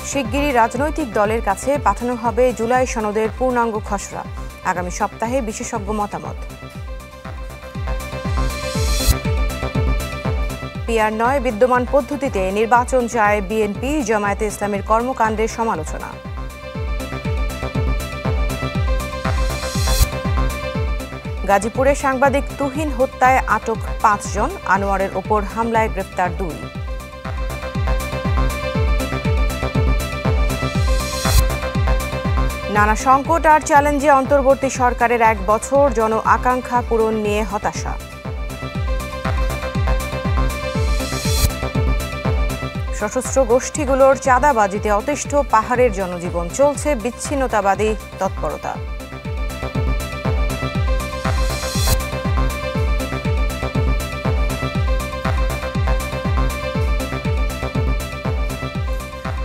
শিগগিরই রাজনৈতিক দলের কাছে পাঠানো হবে জুলাই সনদের পূর্ণাঙ্গ খসড়া। আগামী সপ্তাহে বিশেষজ্ঞ মতামত। PR9 বিদ্যমান পদ্ধতিতে নির্বাচন চায় বিএনপি, জামায়াতে ইসলামের কর্মকাণ্ডের সমালোচনা। গাজীপুরে সাংবাদিক তুহিন হত্যায় আটক 5 জন, আনোয়ারের ওপর হামলায় গ্রেপ্তার 2। নানা সংকট আর চ্যালেঞ্জে অন্তর্বর্তী সরকারের 1 বছর, জন আকাঙ্ক্ষা পূরণ নিয়ে হতাশা। সশস্ত্র গোষ্ঠীগুলোর চাঁদাবাজিতে অতিষ্ঠ পাহাড়ের জনজীবন, চলছে বিচ্ছিন্নতাবাদী তৎপরতা।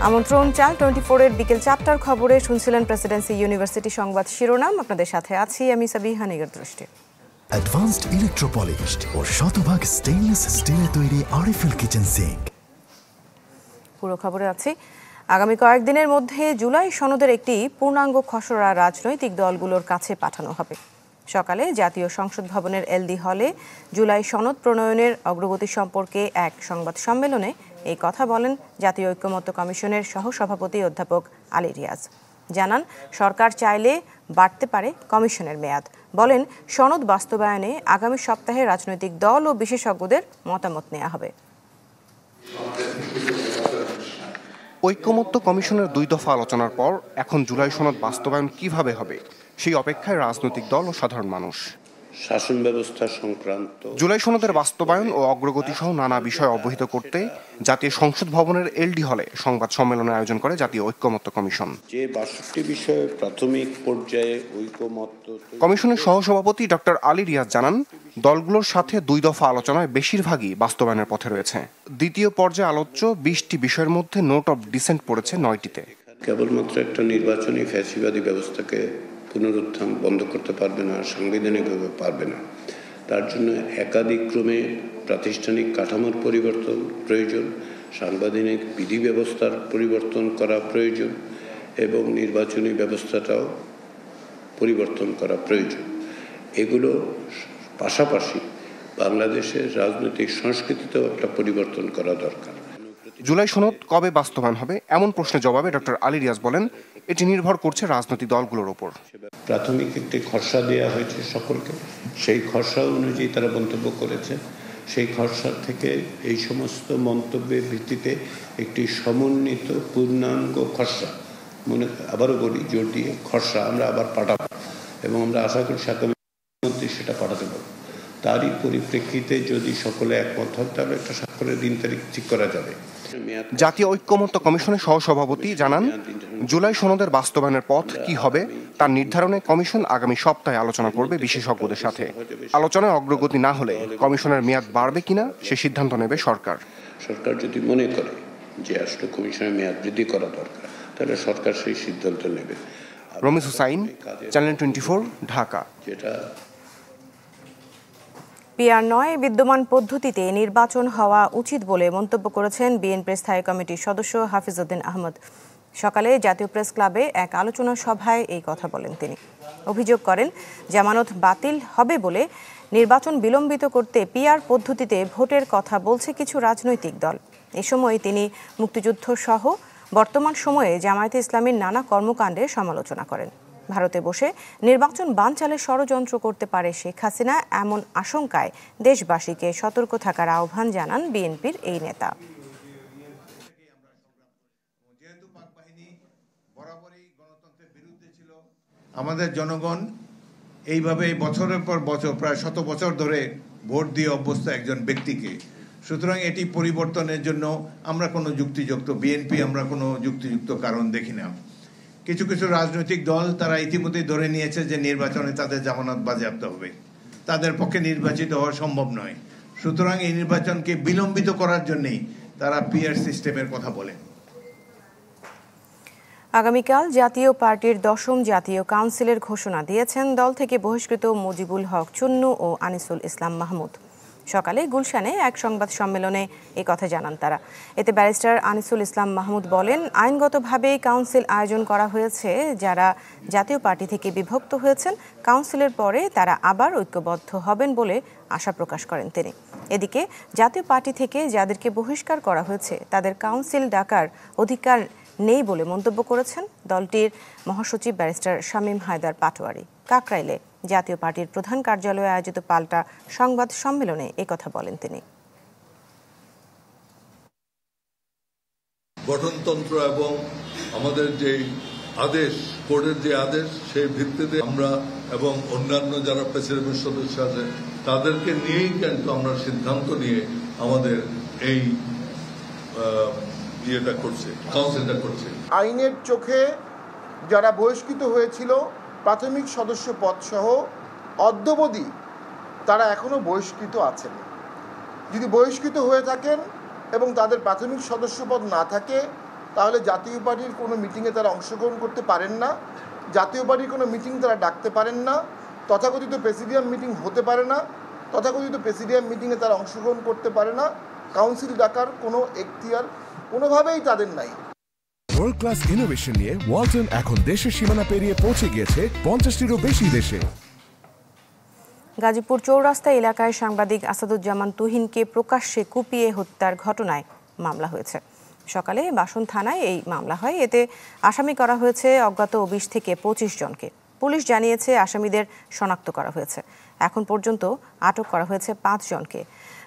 আমন্ত্রণ চ্যানেল 24 এর বিকেল 4টার খবরে শুনছিলেন প্রেসিডেন্সি ইউনিভার্সিটি সংবাদ শিরোনাম। আপনাদের সাথে আছি আমি সাবিহা নিগার দৃষ্টি। অ্যাডভান্সড ইলেকট্রোপলিশড ও শতভাগ স্টেইনলেস স্টিলে তৈরি আরএফএল কিচেন সিঙ্ক। পুরো খবরে আছি। আগামী কয়েকদিনের মধ্যে জুলাই সনদের একটি পূর্ণাঙ্গ খসড়া রাজনৈতিক দলগুলোর কাছে পাঠানো হবে। সকালে জাতীয় সংসদ ভবনের এলডি হলে জুলাই সনদ প্রণয়নের অগ্রগতি সম্পর্কে এক সংবাদ সম্মেলনে এই কথা বলেন জাতীয় ঐক্যমত্য কমিশনের সহসভাপতি অধ্যাপক আলী রিয়াজ। জানান, সরকার চাইলে বাড়তে পারে কমিশনের মেয়াদ। বলেন, সনদ বাস্তবায়নে আগামী সপ্তাহে রাজনৈতিক দল ও বিশেষজ্ঞদের মতামত নেওয়া হবে। ঐক্যমত্য কমিশনের 2 দফা আলোচনার পর এখন জুলাই সনদ বাস্তবায়ন কিভাবে হবে সেই অপেক্ষায় রাজনৈতিক দল ও সাধারণ মানুষ। শাসন ব্যবস্থা সংক্রান্ত জুলাই সনদের বাস্তবায়ন ও অগ্রগতি সহ নানা বিষয় অবহিত করতে জাতীয় সংসদ ভবনের এলডি হলে সংবাদ সম্মেলনের আয়োজন করে জাতীয় ঐক্যমত্য কমিশন। যে 62 বিষয়ে প্রাথমিক পর্যায়ে ঐক্যমত্য কমিশনের সহসভাপতি ডক্টর আলী রিয়াজ জানান, দলগুলোর সাথে 2 দফা আলোচনায় বেশিরভাগই বাস্তবায়নের পথে রয়েছে। দ্বিতীয় পর্যায়ে আলোচ্য 20টি বিষয়ের মধ্যে নোট অফ ডিসেন্ট পড়েছে 9টিতে। কেবলমাত্র একটা নির্বাচনী ফ্যাসিবাদী ব্যবস্থাকে পুনরুত্থান বন্ধ করতে পারবে না, সাংবিধানিকভাবে পারবে না। তার জন্য একাধিক ক্রমে প্রাতিষ্ঠানিক কাঠামোর পরিবর্তন প্রয়োজন, সাংবিধানিক বিধি ব্যবস্থার পরিবর্তন করা প্রয়োজন এবং নির্বাচনী ব্যবস্থাটাও পরিবর্তন করা প্রয়োজন। এগুলো পাশাপাশি বাংলাদেশের রাজনৈতিক সংস্কৃতিতেও একটা পরিবর্তন করা দরকার। জুলাই সনদ কবে বাস্তবায়ন হবে এমন প্রশ্নের জবাবে ডক্টর আলী রিয়াজ বলেন, এটি নির্ভর করছে রাজনৈতিক দলগুলোর উপর। প্রাথমিক একটি খসড়া দেওয়া হয়েছে সকলকে, সেই খসড়া অনুযায়ী তারা মন্তব্য করেছে। সেই খসড়া থেকে এই সমস্ত মন্তব্যের ভিত্তিতে একটি সমন্বিত পূর্ণাঙ্গ খসড়া, আবারও বলি জোর দিয়ে, খসড়া আমরা আবার পাঠাবো এবং আমরা আশা করি আগামীর মধ্যে সেটা পাঠাতে পারবো। তারই পরিপ্রেক্ষিতে যদি সকলে একমত হয় তাহলে একটা স্বাক্ষরের দিন তারিখ ঠিক করা যাবে। জাতীয় ঐক্যমত্য কমিশনের সহসভাপতি জানান, জুলাই সনদের বাস্তবায়নের পথ কি হবে তার নির্ধারণে কমিশন আগামী সপ্তাহে আলোচনা করবে বিশেষজ্ঞদের সাথে। আলোচনায় অগ্রগতি না হলে কমিশনের মেয়াদ বাড়বে কিনা সে সিদ্ধান্ত নেবে সরকার। সরকার যদি মনে করে যে আসলে কমিশনের মেয়াদ বৃদ্ধি করা দরকার, তাহলে সরকার সেই সিদ্ধান্ত নেবে। রমিজ হুসাইন, চ্যানেল 24, ঢাকা। PR9 বিদ্যমান পদ্ধতিতে নির্বাচন হওয়া উচিত বলে মন্তব্য করেছেন বিএনপির স্থায়ী কমিটির সদস্য হাফিজউদ্দিন আহমদ। সকালে জাতীয় প্রেস ক্লাবে এক আলোচনা সভায় এই কথা বলেন তিনি। অভিযোগ করেন, জামানত বাতিল হবে বলে নির্বাচন বিলম্বিত করতে PR পদ্ধতিতে ভোটের কথা বলছে কিছু রাজনৈতিক দল। এ সময় তিনি মুক্তিযুদ্ধ সহ বর্তমান সময়ে জামায়াতে ইসলামীর নানা কর্মকাণ্ডের সমালোচনা করেন। ভারতে বসে নির্বাচন বানচালের ষড়যন্ত্র করতে পারে শেখ হাসিনা, এমন আশঙ্কায় দেশবাসীকে সতর্ক থাকার আহ্বান জানান বিএনপির এই নেতা। আমাদের জনগণ এইভাবে বছরের পর বছর, প্রায় 100 বছর ধরে ভোট দিয়ে অভ্যস্ত একজন ব্যক্তিকে। সুতরাং এটি পরিবর্তনের জন্য আমরা কোনো বিএনপি আমরা কোনো যুক্তিযুক্ত কারণ দেখি না। কিছু কিছু রাজনৈতিক দল তারা ইতিমধ্যে ধরে নিয়েছে যে নির্বাচনে তাদের জামানত বাজেয়াপ্ত হবে, তাদের পক্ষে নির্বাচিত হওয়া সম্ভব নয়। সুতরাং এই নির্বাচনকে বিলম্বিত করার জন্যই তারা PR সিস্টেমের কথা বলে। আগামীকাল জাতীয় পার্টির 10ম জাতীয় কাউন্সিলের ঘোষণা দিয়েছেন দল থেকে বহিষ্কৃত মুজিবুল হক চুন্নু ও আনিসুল ইসলাম মাহমুদ। সকালে গুলশানে এক সংবাদ সম্মেলনে এই কথা জানান তারা। এতে ব্যারিস্টার আনিসুল ইসলাম মাহমুদ বলেন, আইনগতভাবে কাউন্সিল আয়োজন করা হয়েছে। যারা জাতীয় পার্টি থেকে বিভক্ত হয়েছেন, কাউন্সিলের পরে তারা আবার ঐক্যবদ্ধ হবেন বলে আশা প্রকাশ করেন তিনি। এদিকে জাতীয় পার্টি থেকে যাদেরকে বহিষ্কার করা হয়েছে তাদের কাউন্সিল ডাকার অধিকার নেই বলে মন্তব্য করেছেন দলটির মহাসচিব ব্যারিস্টার শামীম হায়দার পাটোয়ারি। কাকরাইলে জাতীয় পার্টির প্রধান কার্যালয়ে আয়োজিত পাল্টা সংবাদ সম্মেলনে একথা বলেন তিনি। গঠনতন্ত্র এবং আমাদের যে আদেশ, কোর্টের যে আদেশ, সেই ভিত্তিতে আমরা এবং অন্যান্য যারা প্রেসিডেন্টের সদস্য আছে তাদেরকে নিয়েই কিন্তু আমরা সিদ্ধান্ত নিয়ে আমাদের এই ইয়েটা করছে, কাউন্সিলটা করছে। আইনের চোখে যারা বহিষ্কৃত হয়েছিল প্রাথমিক সদস্য পদ সহ অদ্যাবধি তারা এখনো বহিষ্কৃত আছেন। যদি বহিষ্কৃত হয়ে থাকেন এবং তাদের প্রাথমিক সদস্য পদ না থাকে, তাহলে জাতীয় পার্টির কোনো মিটিংয়ে তারা অংশগ্রহণ করতে পারেন না, জাতীয় পার্টির কোনো মিটিং তারা ডাকতে পারেন না, তথাকথিত প্রেসিডিয়াম মিটিং হতে পারে না, তথাকথিত প্রেসিডিয়াম মিটিংয়ে তারা অংশগ্রহণ করতে পারে না। কাউন্সিল ডাকার কোনো এখতিয়ার কোনোভাবেই তাদের নাই। ওয়ার্ল্ড ক্লাস ইনোভেশন নিয়ে ওয়ালটন এখন দেশের সীমানা পেরিয়ে পৌঁছে গিয়েছে 50টিরও বেশি দেশে। গাজীপুর চৌরাস্তা এলাকায় সাংবাদিক আসাদুজ্জামান তুহিনকে প্রকাশ্যে কুপিয়ে হত্যার ঘটনায় মামলা হয়েছে। সকালে বাসন থানায় এই মামলা হয়। এতে আসামি করা হয়েছে অজ্ঞাত 20 থেকে 25 জনকে। পুলিশ জানিয়েছে আসামিদের শনাক্ত করা হয়েছে। এখন পর্যন্ত আটক করা হয়েছে 5 জনকে।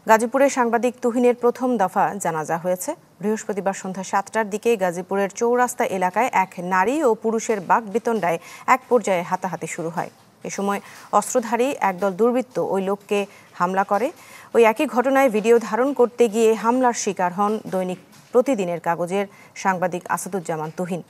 গাজীপুরের সাংবাদিক তুহিনের প্রথম দফা জানাজা হয়েছে। বৃহস্পতিবার সন্ধ্যা 7টার দিকে গাজীপুরের চৌরাস্তা এলাকায় এক নারী ও পুরুষের বাকবিতণ্ডায় এক পর্যায়ে হাতাহাতি শুরু হয়। এ সময় অস্ত্রধারী একদল দুর্বৃত্ত ওই লোককে হামলা করে। ওই একই ঘটনায় ভিডিও ধারণ করতে গিয়ে হামলার শিকার হন দৈনিক প্রতিদিনের কাগজের সাংবাদিক আসাদুজ্জামান তুহিন।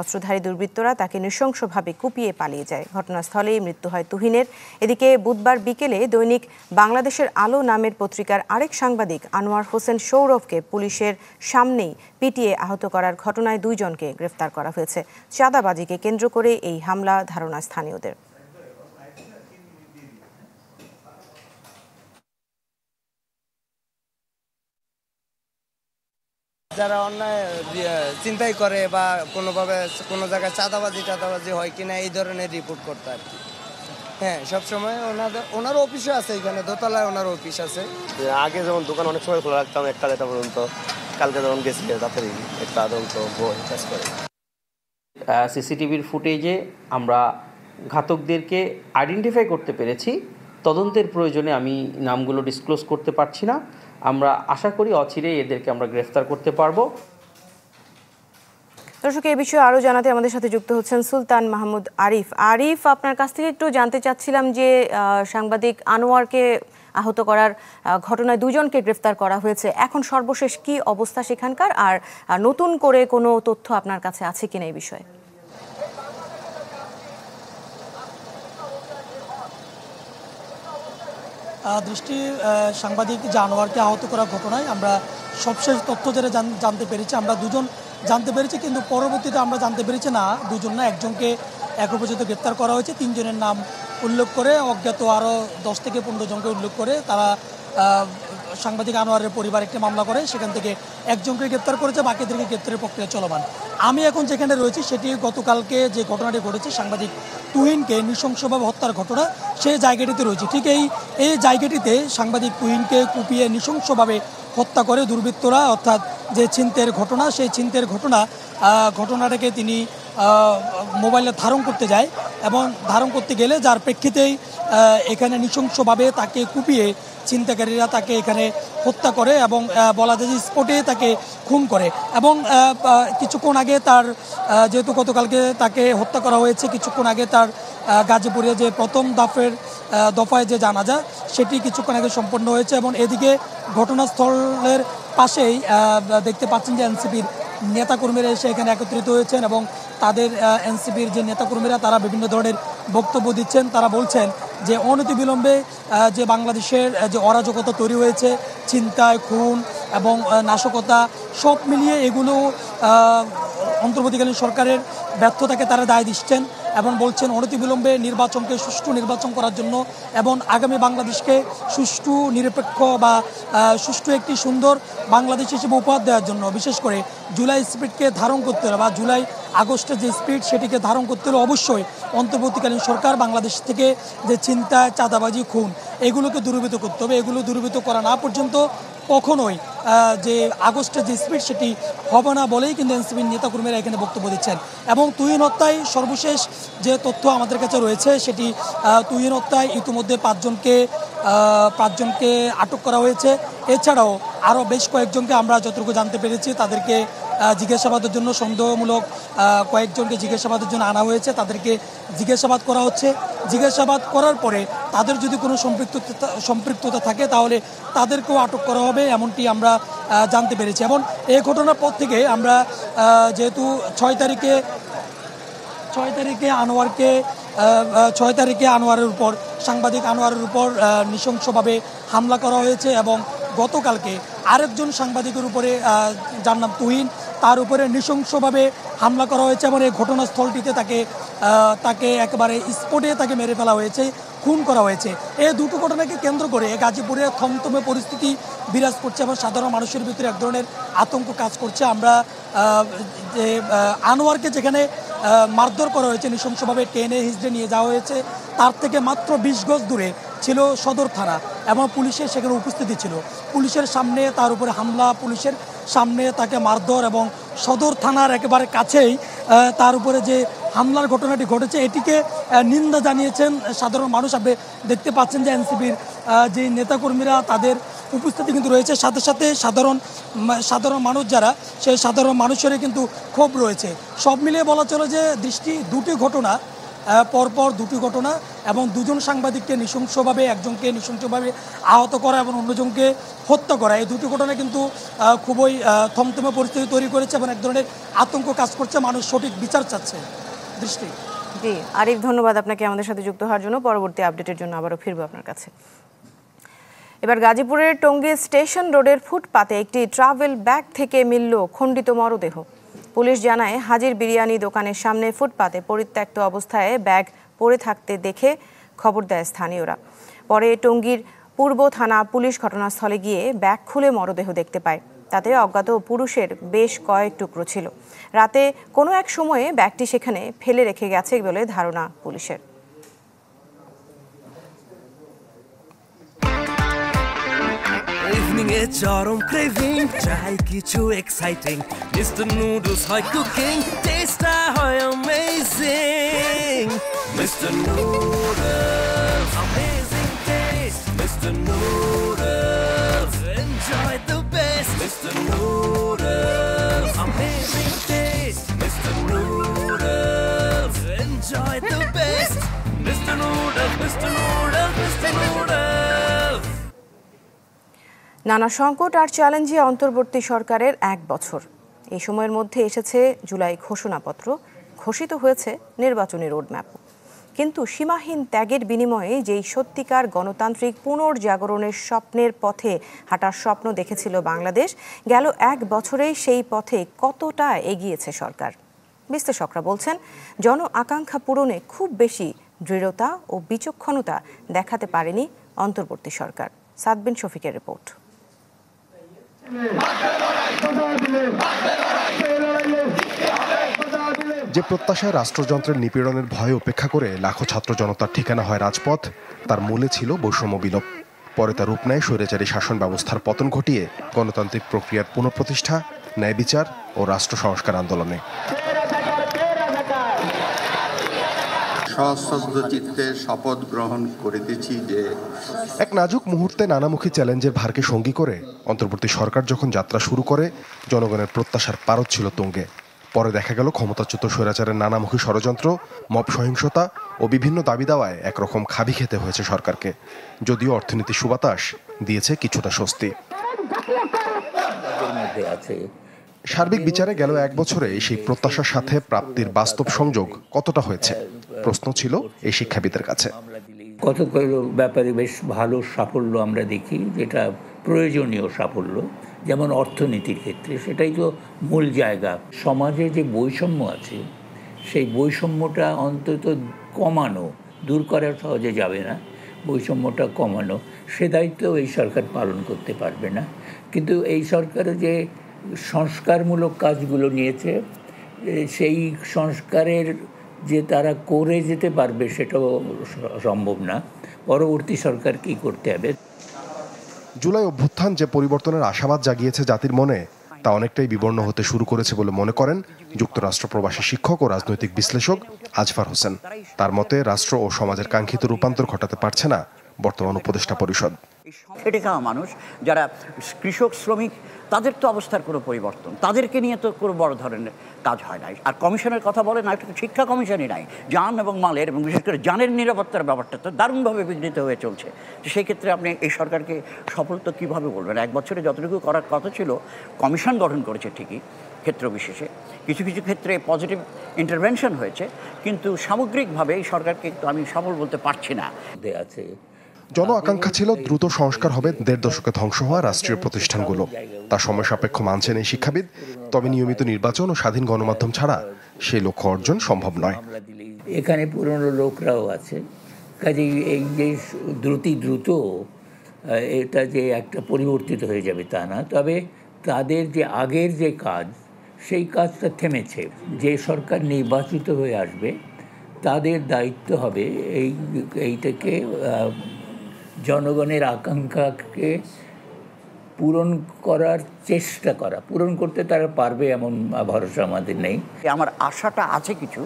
অস্ত্রধারী দুর্বৃত্তরা তাকে নৃশংসভাবে কুপিয়ে পালিয়ে যায়। ঘটনাস্থলেই মৃত্যু হয় তুহিনের। এদিকে বুধবার বিকেলে দৈনিক বাংলাদেশের আলো নামের পত্রিকার আরেক সাংবাদিক আনোয়ার হোসেন সৌরভকে পুলিশের সামনেই পিটিয়ে আহত করার ঘটনায় 2 জনকে গ্রেফতার করা হয়েছে। চাঁদাবাজিকে কেন্দ্র করে এই হামলা ধারণা স্থানীয়দের। যারা অন্যায় চিন্তাই করে বা কোনোভাবে কোনো জায়গায় চাঁদাবাজি হয় কিনা এই ধরনের রিপোর্ট করতে আর কি। হ্যাঁ, সবসময় ওনার অফিসও আছে, এখানে দোতলায় ওনার অফিস আছে। আগে যেমন দোকান অনেক সময় খোলা রাখতাম 1টা 2টা পর্যন্ত, কালকে যখন গেছি রাতেরই 1টা পর্যন্ত কাজ করে। সিসিটিভির ফুটেজে আমরা ঘাতকদেরকে আইডেন্টিফাই করতে পেরেছি। তদন্তের প্রয়োজনে আমি নামগুলো ডিসক্লোজ করতে পারছি না। আমরা আশা করি অচিরেই এদেরকে আমরা গ্রেফতার করতে পারবো। দর্শক, এই বিষয়ে আরও জানাতে আমাদের সাথে যুক্ত হচ্ছেন সুলতান মাহমুদ আরিফ। আরিফ, আপনার কাছ থেকে একটু জানতে চাচ্ছিলাম যে সাংবাদিক আনোয়ারকে আহত করার ঘটনায় 2 জনকে গ্রেফতার করা হয়েছে। এখন সর্বশেষ কি অবস্থা সেখানকার, আর নতুন করে কোনো তথ্য আপনার কাছে আছে কিনা এই বিষয়ে? দৃষ্টি সাংবাদিক আনোয়ারকে আহত করার ঘটনায় আমরা সবশেষ তথ্য যেটা জানতে পেরেছি, আমরা 2 জন জানতে পেরেছি, কিন্তু পরবর্তীতে আমরা জানতে পেরেছি না 2 জন না, 1 জনকে এখন পর্যন্ত গ্রেপ্তার করা হয়েছে। 3 জনের নাম উল্লেখ করে অজ্ঞাত আরও 10 থেকে 15 জনকে উল্লেখ করে তারা সাংবাদিক আনোয়ারের পরিবার একটি মামলা করে, সেখান থেকে 1 জনকে গ্রেপ্তার করেছে, বাকিদেরকে গ্রেপ্তারের প্রক্রিয়া চলমান। আমি এখন যেখানে রয়েছি সেটি গতকালকে যে ঘটনাটি ঘটেছে সাংবাদিক তুহিনকে নৃশংসভাবে হত্যার ঘটনা, সেই জায়গাটিতে রয়েছে। ঠিক এই জায়গাটিতে সাংবাদিক তুহিনকে কুপিয়ে নৃশংসভাবে হত্যা করে দুর্বৃত্তরা, অর্থাৎ যে ছিনতাইয়ের ঘটনা, সেই ছিনতাইয়ের ঘটনাটাকে তিনি মোবাইলে ধারণ করতে যায় এবং ধারণ করতে গেলে যার প্রেক্ষিতেই এখানে নৃশংসভাবে তাকে কুপিয়ে ছিনতাইকারীরা তাকে এখানে হত্যা করে এবং বলা যায় যে স্পটে তাকে খুন করে। এবং কিছুক্ষণ আগে তার যেহেতু গতকালকে তাকে হত্যা করা হয়েছে, কিছুক্ষণ আগে তার গাজীপুরে যে প্রথম দফায় যে জানাজা সেটি কিছুক্ষণ আগে সম্পন্ন হয়েছে। এবং এদিকে ঘটনাস্থলের পাশেই দেখতে পাচ্ছেন যে এনসিপির নেতাকর্মীরা এসে এখানে একত্রিত হয়েছেন এবং তাদের এনসিপির যে নেতাকর্মীরা তারা বিভিন্ন ধরনের বক্তব্য দিচ্ছেন। তারা বলছেন যে অনতিবিলম্বে যে বাংলাদেশের যে অরাজকতা তৈরি হয়েছে, ছিনতাই, খুন এবং নাশকতা, সব মিলিয়ে এগুলো অন্তর্বর্তীকালীন সরকারের ব্যর্থতাকে তারা দায় দিচ্ছেন। এবং বলছেন অনতিবিলম্বে নির্বাচনকে সুষ্ঠু নির্বাচন করার জন্য এবং আগামী বাংলাদেশকে সুষ্ঠু নিরপেক্ষ বা সুষ্ঠু একটি সুন্দর বাংলাদেশ হিসেবে উপহার দেওয়ার জন্য, বিশেষ করে জুলাই স্পিরিটকে ধারণ করতে হলে বা জুলাই আগস্টের যে স্পিরিট সেটিকে ধারণ করতে হলে অবশ্যই অন্তর্বর্তীকালীন সরকার বাংলাদেশ থেকে যে চিন্তা, চাঁদাবাজি, খুন এগুলোকে দূরীভূত করতে হবে। এগুলো দূরীভূত করা না পর্যন্ত কখনোই যে আগস্টের যে স্পিড সেটি হবে না বলেই কিন্তু এনসিপির নেতাকর্মীরা এখানে বক্তব্য দিচ্ছেন। এবং তুহিন হত্যায় সর্বশেষ যে তথ্য আমাদের কাছে রয়েছে সেটি তুহিন হত্যায় ইতিমধ্যে পাঁচজনকে আটক করা হয়েছে। এছাড়াও আরও বেশ কয়েকজনকে আমরা যতটুকু জানতে পেরেছি তাদেরকে জিজ্ঞাসাবাদের জন্য সন্দেহমূলক কয়েকজনকে জিজ্ঞাসাবাদের জন্য আনা হয়েছে, তাদেরকে জিজ্ঞাসাবাদ করা হচ্ছে। জিজ্ঞাসাবাদ করার পরে তাদের যদি কোনো সম্পৃক্ততা থাকে তাহলে তাদেরকেও আটক করা হবে, এমনটি আমরা জানতে পেরেছি। এবং এই ঘটনার পর থেকে আমরা যেহেতু 6 তারিখে আনোয়ারের উপর, সাংবাদিক আনোয়ারের উপর নৃশংসভাবে হামলা করা হয়েছে এবং গতকালকে আরেকজন সাংবাদিকের উপরে, যার নাম তুহিন, তার উপরে নৃশংসভাবে হামলা করা হয়েছে এবং এই ঘটনাস্থলটিতে তাকে একেবারে স্পটে তাকে মেরে ফেলা হয়েছে, খুন করা হয়েছে। এই দুটো ঘটনাকে কেন্দ্র করে গাজীপুরে থমথমে পরিস্থিতি বিরাজ করছে এবং সাধারণ মানুষের ভিতরে এক ধরনের আতঙ্ক কাজ করছে। আমরা যে আনোয়ারকে যেখানে মারধর করা হয়েছে, নৃশংসভাবে টেনে হিজড়ে নিয়ে যাওয়া হয়েছে, তার থেকে মাত্র 20 গজ দূরে ছিল সদর থানা এবং পুলিশের সেখানে উপস্থিতি ছিল। পুলিশের সামনে তার উপরে হামলা, পুলিশের সামনে তাকে মারধর এবং সদর থানার একেবারে কাছেই তার উপরে যে হামলার ঘটনাটি ঘটেছে এটিকে নিন্দা জানিয়েছেন সাধারণ মানুষ। আপনি দেখতে পাচ্ছেন যে এনসিপির যে নেতাকর্মীরা তাদের উপস্থিতি কিন্তু রয়েছে, সাথে সাথে সাধারণ মানুষ যারা, সেই সাধারণ মানুষেরই কিন্তু ক্ষোভ রয়েছে। সব মিলিয়ে বলা চলে যে দুটি ঘটনা, পরপর দুটি ঘটনা এবং দুজন সাংবাদিককে নৃশংসভাবে, একজনকে নৃশংসভাবে আহত করা এবং অন্যজনকে হত্যা করা, এই দুটি ঘটনা কিন্তু খুবই থমথমে পরিস্থিতি তৈরি করেছে এবং এক ধরনের আতঙ্ক কাজ করছে। মানুষ সঠিক বিচার চাচ্ছে। দৃষ্টি। জি আরিফ, ধন্যবাদ আপনাকে আমাদের সাথে যুক্ত হওয়ার জন্য। পরবর্তী আপডেটের জন্য আবারও ফিরবো আপনার কাছে। এবার গাজীপুরের টঙ্গী স্টেশন রোডের ফুটপাতে একটি ট্রাভেল ব্যাগ থেকে মিলল খণ্ডিত মরদেহ। পুলিশ জানায় হাজির বিরিয়ানি দোকানের সামনে ফুটপাতে পরিত্যক্ত অবস্থায় ব্যাগ পড়ে থাকতে দেখে খবর দেয় স্থানীয়রা। পরে টঙ্গীর পূর্ব থানা পুলিশ ঘটনাস্থলে গিয়ে ব্যাগ খুলে মরদেহ দেখতে পায়। তাতে অজ্ঞাত পুরুষের বেশ কয়েক টুকরো ছিল। রাতে কোনো এক সময়ে ব্যাগটি সেখানে ফেলে রেখে গেছে বলে ধারণা পুলিশের। ইভিনিং এ চরম ক্রেভিং, চাই কিছু এক্সাইটিং, মিস্টার নুডলস হয় কুকিং, টেস্টটা হয় amazing. Mister noodles, amazing test, mister noodles, enjoy the best, mister noodles, amazing test, mister noodles, enjoy the best, mister noodles, mister noodles, mister noodles. নানা সংকট আর চ্যালেঞ্জে অন্তর্বর্তী সরকারের 1 বছর। এই সময়ের মধ্যে এসেছে জুলাই ঘোষণাপত্র, ঘোষিত হয়েছে নির্বাচনী রোডম্যাপ। কিন্তু সীমাহীন ত্যাগের বিনিময়ে যেই সত্যিকার গণতান্ত্রিক পুনর্জাগরণের স্বপ্নের পথে হাঁটার স্বপ্ন দেখেছিল বাংলাদেশ, গেল 1 বছরেই সেই পথে কতটা এগিয়েছে সরকার। বিশ্লেষকরা বলছেন, জন আকাঙ্ক্ষা পূরণে খুব বেশি দৃঢ়তা ও বিচক্ষণতা দেখাতে পারেনি অন্তর্বর্তী সরকার। সাদবিন শফিকের রিপোর্ট। যে প্রত্যাশায় রাষ্ট্রযন্ত্রের নিপীড়নের ভয় উপেক্ষা করে লাখো ছাত্র জনতার ঠিকানা হয় রাজপথ, তার মূলে ছিল বৈষম্য বিলোপ। পরে তার রূপ নেয় স্বৈরাচারী শাসন ব্যবস্থার পতন ঘটিয়ে গণতান্ত্রিক প্রক্রিয়ার পুনঃপ্রতিষ্ঠা, ন্যায় বিচার ও রাষ্ট্র সংস্কার আন্দোলনে। সশ্রদ্ধ চিত্তে শপথ গ্রহণ করিতেছি যে এক নাজুক মুহূর্তে নানামুখী চ্যালেঞ্জের ভারকে সঙ্গী করে অন্তর্বর্তী সরকার যখন যাত্রা শুরু করে, জনগণের প্রত্যাশার পারদ ছিল তুঙ্গে। পরে দেখা গেল ক্ষমতাচ্যুত স্বৈরাচারের নানামুখী ষড়যন্ত্র, মব সহিংসতা ও বিভিন্ন দাবি দাওয়ায় একরকম খাবি খেতে হয়েছে সরকারকে। যদিও অর্থনীতির সুবাতাস দিয়েছে কিছুটা স্বস্তি। সার্বিক বিচারে গেল 1 বছরে সেই প্রত্যাশার সাথে প্রাপ্তির বাস্তব সংযোগ কতটা হয়েছে প্রশ্ন ছিল এই শিক্ষাবিদের কাছে। কতগুলো ব্যাপারে বেশ ভালো সাফল্য আমরা দেখি, যেটা প্রয়োজনীয় সাফল্য, যেমন অর্থনীতির ক্ষেত্রে সেটাই তো মূল জায়গা। সমাজে যে বৈষম্য আছে সেই বৈষম্যটা অন্তত কমানো, দূর করা সহজে যাবে না, বৈষম্যটা কমানো সে দায়িত্ব এই সরকার পালন করতে পারবে না। কিন্তু এই সরকারও যে সংস্কারমূলক কাজগুলো নিয়েছে, সেই সংস্কারের যে তারা করে যেতে পারবে সেটাও সম্ভব না। পরবর্তী সরকার কি করতে হবে। জুলাই অভ্যুত্থান যে পরিবর্তনের আশাবাদ জাগিয়েছে জাতির মনে, তা অনেকটাই বিবর্ণ হতে শুরু করেছে বলে মনে করেন যুক্তরাষ্ট্র প্রবাসী শিক্ষক ও রাজনৈতিক বিশ্লেষক আজফার হোসেন। তার মতে রাষ্ট্র ও সমাজের কাঙ্ক্ষিত রূপান্তর ঘটাতে পারছে না বর্তমান উপদেষ্টা পরিষদ। খেটে খাওয়া মানুষ যারা কৃষক শ্রমিক, তাদের তো অবস্থার কোনো পরিবর্তন, তাদেরকে নিয়ে তো কোনো বড় ধরনের কাজ হয় নাই। আর কমিশনের কথা বলে না, একটা শিক্ষা কমিশনই নাই। জান এবং মালের এবং বিশেষ করে জানের নিরাপত্তার ব্যাপারটা তো দারুণভাবে বিঘ্নিত হয়ে চলছে। সেই ক্ষেত্রে আপনি এই সরকারকে সফল তো কীভাবে বলবেন? 1 বছরে যতটুকু করার কথা ছিল কমিশন গঠন করেছে ঠিকই, ক্ষেত্র বিশেষে কিছু কিছু ক্ষেত্রে পজিটিভ ইন্টারভেনশন হয়েছে, কিন্তু সামগ্রিকভাবে এই সরকারকে তো আমি সফল বলতে পারছি না। আছে জন আকাঙ্ক্ষা ছিল দ্রুত সংস্কার হবে 1.5 দশকে ধ্বংস হওয়া রাষ্ট্রীয় প্রতিষ্ঠানগুলো। তা সময় সাপেক্ষ মানছেন এই শিক্ষাবিদ। তবে নিয়মিত নির্বাচন ও স্বাধীন গণমাধ্যম ছাড়া সেই লক্ষ্য অর্জন সম্ভব নয়। এখানে পুরনো লোকরাও আছে, কাজেই এই যে দ্রুত এটা যে একটা পরিবর্তিত হয়ে যাবে তা না। তবে তাদের যে আগের যে কাজ, সেই কাজটা থেমেছে। যে সরকার নির্বাচিত হয়ে আসবে তাদের দায়িত্ব হবে এইটাকে জনগণের আকাঙ্ক্ষাকে পূরণ করার চেষ্টা করা। পূরণ করতে তারা পারবে এমন ভরসা আমাদের নেই। আমার আশাটা আছে কিছু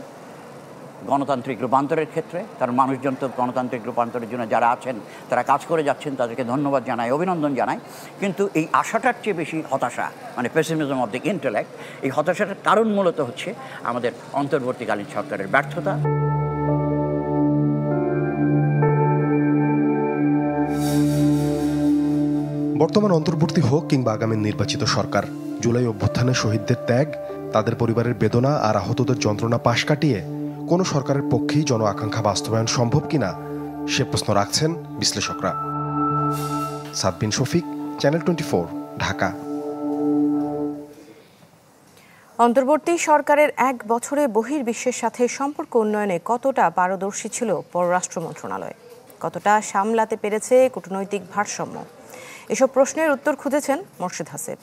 গণতান্ত্রিক রূপান্তরের ক্ষেত্রে, কারণ মানুষজন তো গণতান্ত্রিক রূপান্তরের জন্য যারা আছেন তারা কাজ করে যাচ্ছেন, তাদেরকে ধন্যবাদ জানাই, অভিনন্দন জানাই। কিন্তু এই আশাটার চেয়ে বেশি হতাশা, মানে পেসিমিজম অফ দ্য ইন্টেলেক্ট। এই হতাশাটার কারণ মূলত হচ্ছে আমাদের অন্তর্বর্তীকালীন সরকারের ব্যর্থতা। বর্তমান অন্তর্বর্তী হোক কিংবা আগামী নির্বাচিত সরকার, জুলাই অভ্যুত্থানে শহীদদের ত্যাগ, তাদের পরিবারের বেদনা আর আহতদের যন্ত্রণা পাশ কাটিয়ে কোনো সরকারের পক্ষেই জন আকাঙ্ক্ষা বাস্তবায়ন সম্ভব কিনা সে প্রশ্ন রাখছেন বিশ্লেষকরা। সাদবিন শফিক, চ্যানেল 24, ঢাকা। অন্তর্বর্তী সরকারের 1 বছরে বহির্বিশ্বের সাথে সম্পর্ক উন্নয়নে কতটা পারদর্শী ছিল পররাষ্ট্র মন্ত্রণালয়, কতটা সামলাতে পেরেছে কূটনৈতিক ভারসাম্য, এসব প্রশ্নের উত্তর খুঁজেছেন মোর্শেদ হাসেব।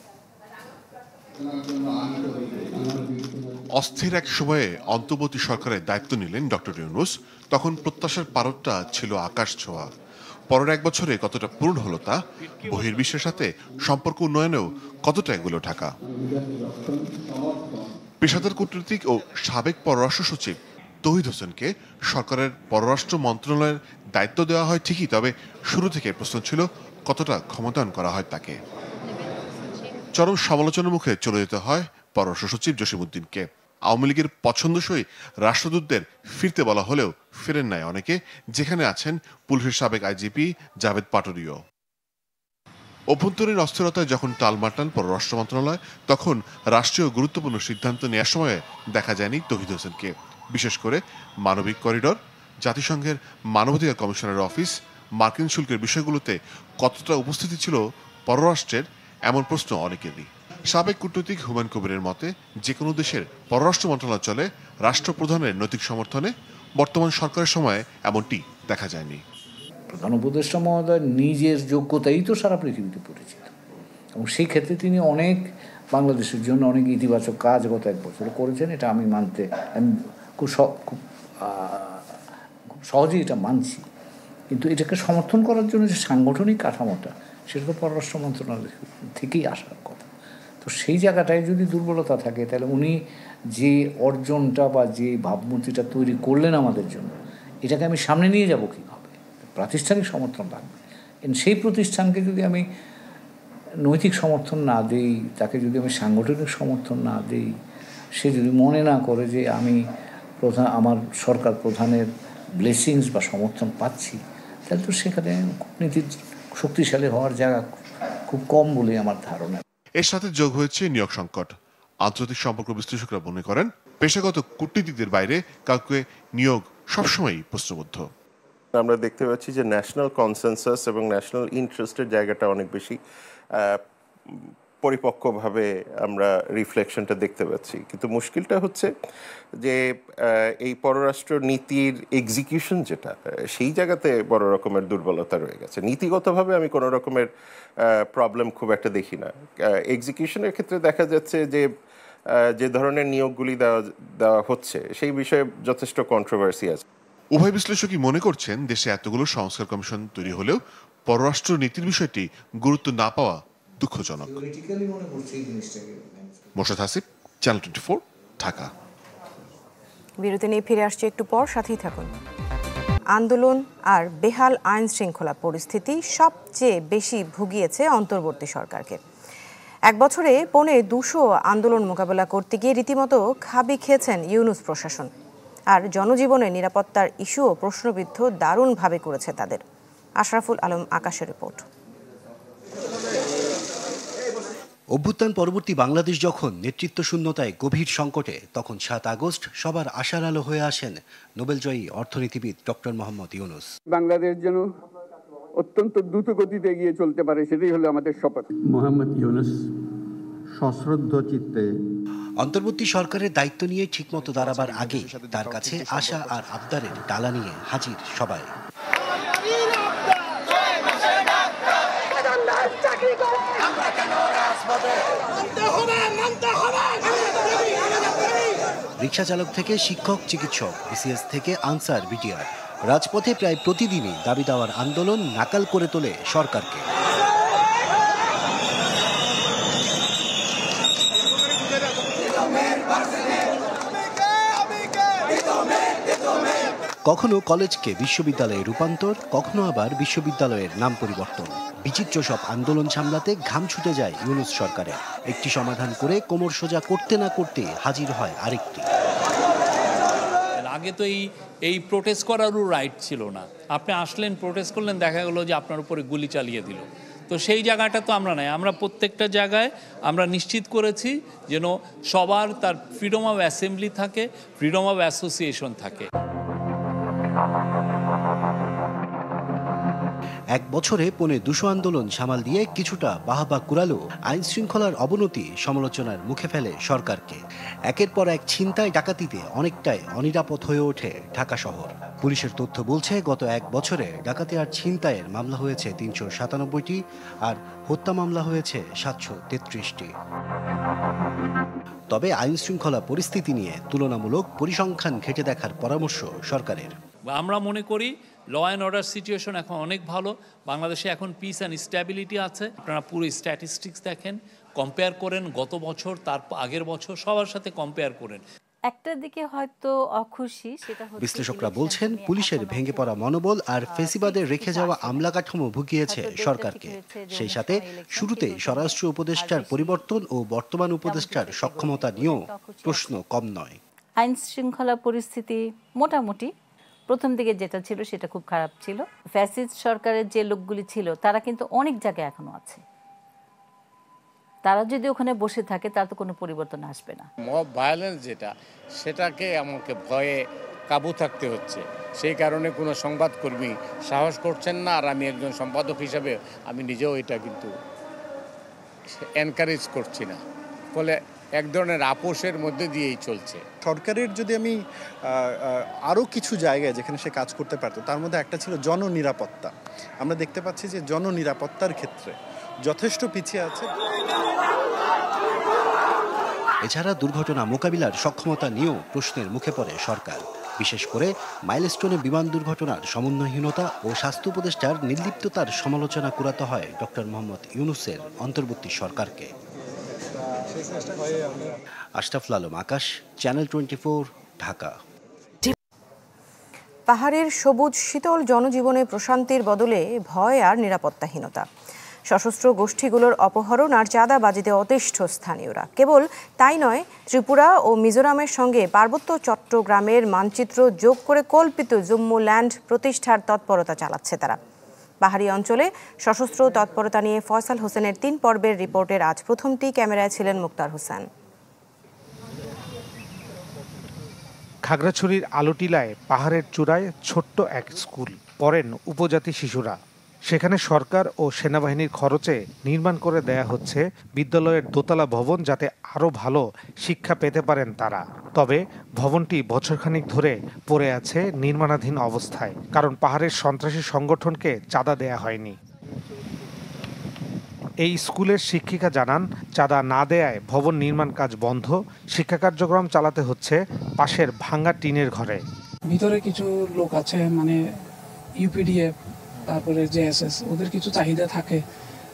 অস্থির এক সময়ে অন্তর্বর্তী সরকারের দায়িত্ব নিলেন ডক্টর ইউনূস। তখন প্রত্যাশার পারদটা ছিল আকাশ ছোঁয়া। পরের 1 বছরে কতটা পূরণ হলো তা, বহির্বিশ্বের সাথে সম্পর্ক উন্নয়নেও কতটা এগুলো ঢাকা। পেশাদার কূটনীতিক ও সাবেক পররাষ্ট্র সচিব তৌহিদ হোসেনকে সরকারের পররাষ্ট্র মন্ত্রণালয়ের দায়িত্ব দেওয়া হয় ঠিকই, তবে শুরু থেকে প্রশ্ন ছিল কতটা ক্ষমতায়ন করা হয় তাকে। চরম সমালোচনার মুখে চলে যেতে হয় পররাষ্ট্র সচিব জসিমউদ্দিনকে। আওয়ামী লীগের পছন্দসই রাষ্ট্রদূতদের ফিরতে বলা হলেও ফেরেন নাই অনেকে, যেখানে আছেন পুলিশের সাবেক আইজিপি জাভেদ পাটোরিও। অভ্যন্তরীণ অস্থিরতায় যখন টালমাটাল পররাষ্ট্র মন্ত্রণালয়, তখন রাষ্ট্রীয় গুরুত্বপূর্ণ সিদ্ধান্ত নেওয়ার সময়ে দেখা যায়নি তৌহিদ হোসেনকে। বিশেষ করে মানবিক করিডর, জাতিসংঘের মানবাধিকার কমিশনের অফিস, মার্কিন শুল্কের বিষয়গুলোতে কতটা উপস্থিতি ছিল পররাষ্ট্রের, এমন প্রশ্ন অনেকেরই। সাবেক কূটনীতিক হুমায়ুন কবিরের মতে, যে কোনো দেশের পররাষ্ট্র মন্ত্রণালয় চলে রাষ্ট্রপ্রধানের নৈতিক সমর্থনে। বর্তমান সরকারের সময় এমনটি দেখা যায়নি। প্রধান উপদেষ্টা মহোদয় নিজের যোগ্যতাই তো সারা পৃথিবীতে পরিচিত, এবং সেই ক্ষেত্রে তিনি অনেক বাংলাদেশের জন্য অনেক ইতিবাচক কাজ গত 1 বছরে করেছেন। এটা আমি খুব সহজেই এটা মানছি। কিন্তু এটাকে সমর্থন করার জন্য যে সাংগঠনিক কাঠামোটা, সেটা তো পররাষ্ট্র মন্ত্রণালয় থেকেই আসার কথা। তো সেই জায়গাটায় যদি দুর্বলতা থাকে, তাহলে উনি যে অর্জনটা বা যে ভাবমূর্তিটা তৈরি করলেন আমাদের জন্য, এটাকে আমি সামনে নিয়ে যাব কীভাবে? প্রাতিষ্ঠানিক সমর্থন লাগবে। সেই প্রতিষ্ঠানকে যদি আমি নৈতিক সমর্থন না দিই, তাকে যদি আমি সাংগঠনিক সমর্থন না দিই, সে যদি মনে না করে যে আমি আমার সরকার প্রধানের ব্লেসিংস বা সমর্থন পাচ্ছি, তাহলে তো সেখানে কূটনীতির শক্তিশালী হওয়ার জায়গা খুব কম বলে আমার ধারণা। এর সাথে যোগ হয়েছে নিয়োগ সংকট। আন্তর্জাতিক সম্পর্ক বিশ্লেষকরা মনে করেন, পেশাগত কূটনীতিকদের বাইরে কাউকে নিয়োগ সবসময়ই প্রশ্নবদ্ধ। আমরা দেখতে পাচ্ছি যে ন্যাশনাল কনসেনসাস এবং ন্যাশনাল ইন্টারেস্টের জায়গাটা অনেক বেশি পরিপক্কভাবে আমরা রিফ্লেকশনটা দেখতে পাচ্ছি। কিন্তু মুশকিলটা হচ্ছে যে এই পররাষ্ট্র নীতির এক্সিকিউশন যেটা, সেই জায়গাতে বড় রকমের দুর্বলতা রয়ে গেছে। নীতিগতভাবে আমি কোনো রকমের প্রবলেম খুব একটা দেখি না। এক্সিকিউশনের ক্ষেত্রে দেখা যাচ্ছে যে ধরনের নিয়োগগুলি দেওয়া হচ্ছে সেই বিষয়ে যথেষ্ট কন্ট্রোভার্সি আছে। উভয় বিশ্লেষকই মনে করছেন দেশে এতগুলো সংস্কার কমিশন তৈরি হলেও পররাষ্ট্র নীতির বিষয়টি গুরুত্ব না পাওয়া দুঃখজনক। মোর্শেদ হাসিব, চ্যানেল 24, ঢাকা। বিরতি নিয়ে ফিরে আসছে একটু পর, সাথেই থাকুন। আন্দোলন আর বেহাল আইন শৃঙ্খলা পরিস্থিতি সবচেয়ে বেশি ভুগিয়েছে অন্তর্বর্তী সরকারকে। এক বছরে 250 আন্দোলন মোকাবেলা করতে গিয়ে রীতিমতো খাবি খেয়েছেন ইউনূস প্রশাসন। আর জনজীবনের নিরাপত্তার ইস্যুও প্রশ্নবিদ্ধ দারুণভাবে করেছে তাদের। আশরাফুল আলম আকাশের রিপোর্ট। অভ্যুত্থান পরবর্তী বাংলাদেশ যখন নেতৃত্ব শূন্যতায় গভীর সংকটে, তখন 7 আগস্ট সবার আশার আলো হয়ে আসেন নোবেলজয়ী অর্থনীতিবিদ ডক্টর মোহাম্মদ ইউনূস। বাংলাদেশ যেন অত্যন্ত দ্রুত গতিতে এগিয়ে চলতে পারে, সেটাই হলো আমাদের শপথ। মোহাম্মদ ইউনূস সশ্রদ্ধ চিত্তে অন্তর্বর্তী সরকারের দায়িত্ব নিয়ে ঠিকমতো দাঁড়াবার আগে তার কাছে আশা আর আবদারের ডালা নিয়ে হাজির সবাই। রিকশা চালক থেকে শিক্ষক, চিকিৎসক, বিসিএস থেকে আনসার, বিটিআর, রাজপথে প্রায় প্রতিদিনই দাবি দেওয়ার আন্দোলন নাকাল করে তোলে সরকারকে। কখনো কলেজকে বিশ্ববিদ্যালয়ে রূপান্তর, কখনো আবার বিশ্ববিদ্যালয়ের নাম পরিবর্তন। বিচিত্র সব আন্দোলন সামলাতে ঘাম ছুটে যায় ইউনূস সরকারের। একটি সমাধান করে কোমর সোজা করতে না করতে হাজির হয় আরেকটি। আগে তো এই প্রোটেস্ট করারও রাইট ছিল না। আপনি আসলেন, প্রোটেস্ট করলেন, দেখা গেল যে আপনার উপরে গুলি চালিয়ে দিল। তো সেই জায়গাটা তো আমরা নাই। আমরা প্রত্যেকটা জায়গায় আমরা নিশ্চিত করেছি যেন সবার তার ফ্রিডম অফ অ্যাসেম্বলি থাকে, ফ্রিডম অফ অ্যাসোসিয়েশন থাকে। এক বছরে 250 আন্দোলন সামাল দিয়ে কিছুটা বাহবা কুড়ালো আইন শৃঙ্খলার অবনতি সমালোচনার মুখে ফেলে সরকারকে। একের পর এক ছিনতাই ডাকাতিতে অনেকটাই অনিরাপদ হয়ে ওঠে ঢাকা শহর। পুলিশের তথ্য বলছে গত এক বছরে ডাকাতি আর ছিনতাইয়ের মামলা হয়েছে 397টি, আর হত্যা মামলা হয়েছে 733টি। তবে আইন শৃঙ্খলা পরিস্থিতি নিয়ে তুলনামূলক পরিসংখ্যান ঘেঁটে দেখার পরামর্শ সরকারের। আমরা মনে করি ল অ্যান্ড অর্ডার সিচুয়েশন এখন অনেক ভালো। বাংলাদেশে এখন পিস অ্যান্ড স্ট্যাবিলিটি আছে। আপনারা পুরো স্ট্যাটিস্টিক্স দেখেন, কম্পেয়ার করেন গত বছর, তার আগের বছর, সবার সাথে কম্পেয়ার করেন। একটা দিকে হয়তো অখুশি, সেটা হচ্ছে বিশ্লেষকরা বলছেন পুলিশের ভেঙে পড়া মনোবল আর ফেসিবাদের রেখে যাওয়া আমলা কাঠামো ভুগিয়েছে সরকারকে। সেই সাথে শুরুতেই স্বরাষ্ট্র উপদেষ্টার পরিবর্তন ও বর্তমান উপদেষ্টার সক্ষমতা নিয়েও প্রশ্ন কম নয়। আইন শৃঙ্খলা পরিস্থিতি মোটামুটি প্রথম দিকে যেটা ছিল সেটা খুব খারাপ ছিল। ফ্যাসিস্ট সরকারের যে লোকগুলি ছিল তারা কিন্তু অনেক জায়গায় এখনো আছে। তারা যদি ওখানে বসে থাকে তার তো কোনো পরিবর্তন আসবে না। মব ভায়োলেন্স যেটা, সেটাকে আমাকে ভয়ে কাবু থাকতে হচ্ছে। সেই কারণে কোনো সংবাদকর্মী সাহস করছেন না, আর আমি একজন সম্পাদক হিসাবে আমি নিজেও এটা কিন্তু এনকারেজ করছি না। ফলে এক ধরনের আপোষের মধ্যে দিয়েই চলছে। সরকারের যদি আমি আরও কিছু জায়গায় যেখানে সে কাজ করতে পারতো, তার মধ্যে একটা ছিল জননিরাপত্তা। আমরা দেখতে পাচ্ছি যে জননিরাপত্তার ক্ষেত্রে যথেষ্ট পিছিয়ে আছে। এছাড়া দুর্ঘটনা মোকাবিলার সক্ষমতা নিয়েও প্রশ্নের মুখে পড়ে সরকার। বিশেষ করে মাইলস্টোনে বিমান দুর্ঘটনার সমন্বয়হীনতা ও স্বাস্থ্য উপদেষ্টার নির্লিপ্ততার সমালোচনা কুড়াতে হয় ডক্টর মোহাম্মদ ইউনূসের অন্তর্বর্তী সরকারকে। আশরাফুল আলম আকাশ, চ্যানেল 24, ঢাকা। পাহাড়ের সবুজ শীতল জনজীবনে প্রশান্তির বদলে ভয় আর নিরাপত্তাহীনতা। সশস্ত্র গোষ্ঠীগুলোর অপহরণ আর চাঁদাবাজিতে অতিষ্ঠ স্থানীয়রা। কেবল তাই নয়, ত্রিপুরা ও মিজোরামের সঙ্গে পার্বত্য চট্টগ্রামের মানচিত্র যোগ করে কল্পিত জম্মু ল্যান্ড প্রতিষ্ঠার তৎপরতা চালাচ্ছে তারা। পাহাড়ি অঞ্চলে সশস্ত্র তৎপরতা নিয়ে ফয়সাল হোসেনের 3 পর্বের রিপোর্টের আজ প্রথমটি ক্যামেরায় ছিলেন মুক্তার হোসেন। খাগড়াছড়ির আলোটিলায় পাহাড়ের চূড়ায় ছোট্ট এক স্কুল পড়েন উপজাতি শিশুরা। সেখানে সরকার ও সেনাবাহিনীর খরচে নির্মাণ করে দেয়া হচ্ছে বিদ্যালয়ের দোতলা ভবন, যাতে আরও ভালো শিক্ষা পেতে পারেন তারা। তবে ভবনটি বছরখানেক ধরে পড়ে আছে নির্মাণাধীন অবস্থায়, কারণ পাহাড়ের সন্ত্রাসী সংগঠনকে চাঁদা দেয়া হয়নি। এই স্কুলের শিক্ষিকা জানান, চাঁদা না দেয়ায় ভবন নির্মাণ কাজ বন্ধ, শিক্ষা কার্যক্রম চালাতে হচ্ছে পাশের ভাঙা টিনের ঘরে। ভিতরে কিছু লোক আছে, মানে ইউপিডিএফ, তারপরে জেএসএস, ওদের কিছু চাহিদা থাকে,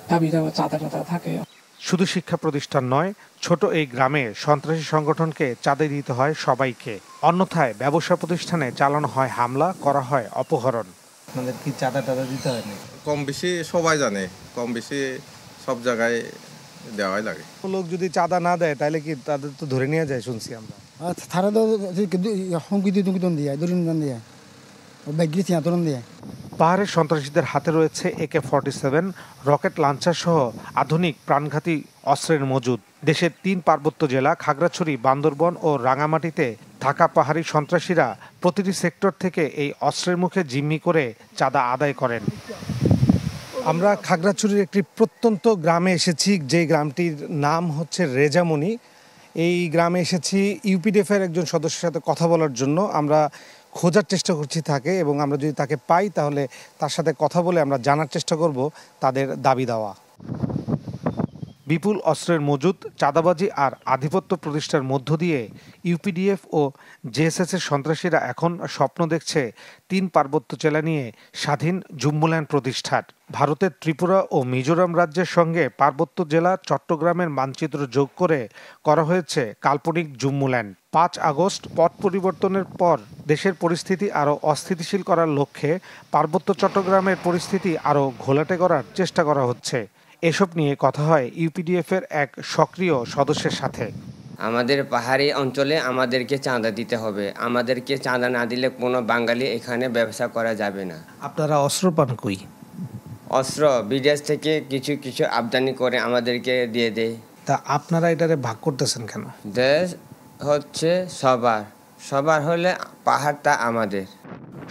দাবি দেওয়া চাঁদা টাদা থাকে। শুধু শিক্ষা প্রতিষ্ঠান নয়, ছোট এই গ্রামে সন্ত্রাসী সংগঠনকে চাঁদা দিতে হয় সবাইকে, অন্যথায় ব্যবসা প্রতিষ্ঠানে চালানো হয় হামলা, করা হয় অপহরণ। আপনাদের কি চাঁদা টাদা দিতে হয় না? কম বেশি সবাই জানে, কম বেশি সব জায়গায় দেওয়াই লাগে। লোক যদি চাঁদা না দেয় তাহলে কি তাদের তো ধরে নিয়ে যায়, শুনছি আমরা। তারা তো হুমকি দিয়ে দূরন দিয়ে দিয়ে। পাহাড়ের সন্ত্রাসীদের হাতে রয়েছে AK-47, রকেট লাঞ্চার সহ আধুনিক প্রাণঘাতী অস্ত্রের মজুদ। দেশের 3 পার্বত্য জেলা খাগড়াছড়ি, বান্দরবন ও রাঙামাটিতে থাকা পাহাড়ি সন্ত্রাসীরা প্রতিটি সেক্টর থেকে এই অস্ত্রের মুখে জিম্মি করে চাঁদা আদায় করেন। আমরা খাগড়াছড়ির একটি প্রত্যন্ত গ্রামে এসেছি, যে গ্রামটির নাম হচ্ছে রেজামণি। এই গ্রামে এসেছি ইউপিডিএফের একজন সদস্যের সাথে কথা বলার জন্য। আমরা খোঁজার চেষ্টা করছি তাকে, এবং আমরা যদি তাকে পাই তাহলে তার সাথে কথা বলে আমরা জানার চেষ্টা করব তাদের দাবি দাওয়া। বিপুল অস্ত্রের মজুদ, চাঁদাবাজি আর আধিপত্য প্রতিষ্ঠার মধ্য দিয়ে ইউপিডিএফ ও জেএসএসের সন্ত্রাসীরা এখন স্বপ্ন দেখছে 3 পার্বত্য জেলা নিয়ে স্বাধীন জুম্মুল্যান্ড প্রতিষ্ঠার। ভারতের ত্রিপুরা ও মিজোরাম রাজ্যের সঙ্গে পার্বত্য জেলা চট্টগ্রামের মানচিত্র যোগ করে করা হয়েছে কাল্পনিক জুম্মুল্যান্ড। 5 আগস্ট পট পরিবর্তনের পর দেশের পরিস্থিতি আরও অস্থিতিশীল করার লক্ষ্যে পার্বত্য চট্টগ্রামের পরিস্থিতি আরও ঘোলাটে করার চেষ্টা করা হচ্ছে। এসব নিয়ে কথা হয় ইউপিডিএফের এক সক্রিয় সদস্যের সাথে। আমাদের পাহাড়ি অঞ্চলে আমাদেরকে চাঁদা দিতে হবে, আমাদেরকে চাঁদা না দিলে কোনো বাঙালি এখানে ব্যবসা করা যাবে না। আপনারা অস্ত্র পান কই? অস্ত্র বিদেশ থেকে কিছু কিছু আমদানি করে আমাদেরকে দিয়ে দেয়। তা আপনারা এটারে ভাগ করতেছেন কেন? দেশ হচ্ছে সবার হলে পাহাড়টা আমাদের।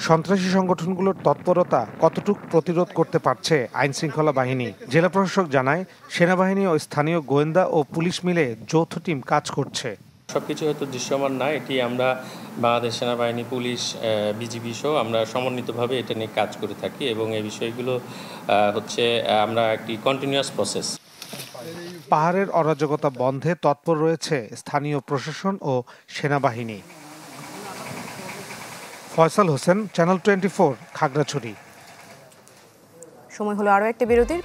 সন্ত্রাসী সংগঠনগুলোর তৎপরতা কতটুকু প্রতিরোধ করতে পারছে আইন শৃঙ্খলা বাহিনী? জেলা প্রশাসক জানায়, সেনাবাহিনী ও স্থানীয় গোয়েন্দা ও পুলিশ মিলে যৌথ টিম কাজ করছে। সবকিছু হয়তো দৃশ্যমান না, এটি আমরা বাংলাদেশ সেনাবাহিনী, পুলিশ, বিজিবি সহ আমরা সমন্বিতভাবে এটা নিয়ে কাজ করে থাকি, এবং এই বিষয়গুলো হচ্ছে আমরা একটি কন্টিনিউয়াস প্রসেস। পাহাড়ের অরাজকতা বন্ধে তৎপর রয়েছে স্থানীয় প্রশাসন ও সেনাবাহিনী। ফয়সাল হোসেন, চ্যানেল 24, খাগড়াছড়ি। সময় হলো আরও একটা বিরতির।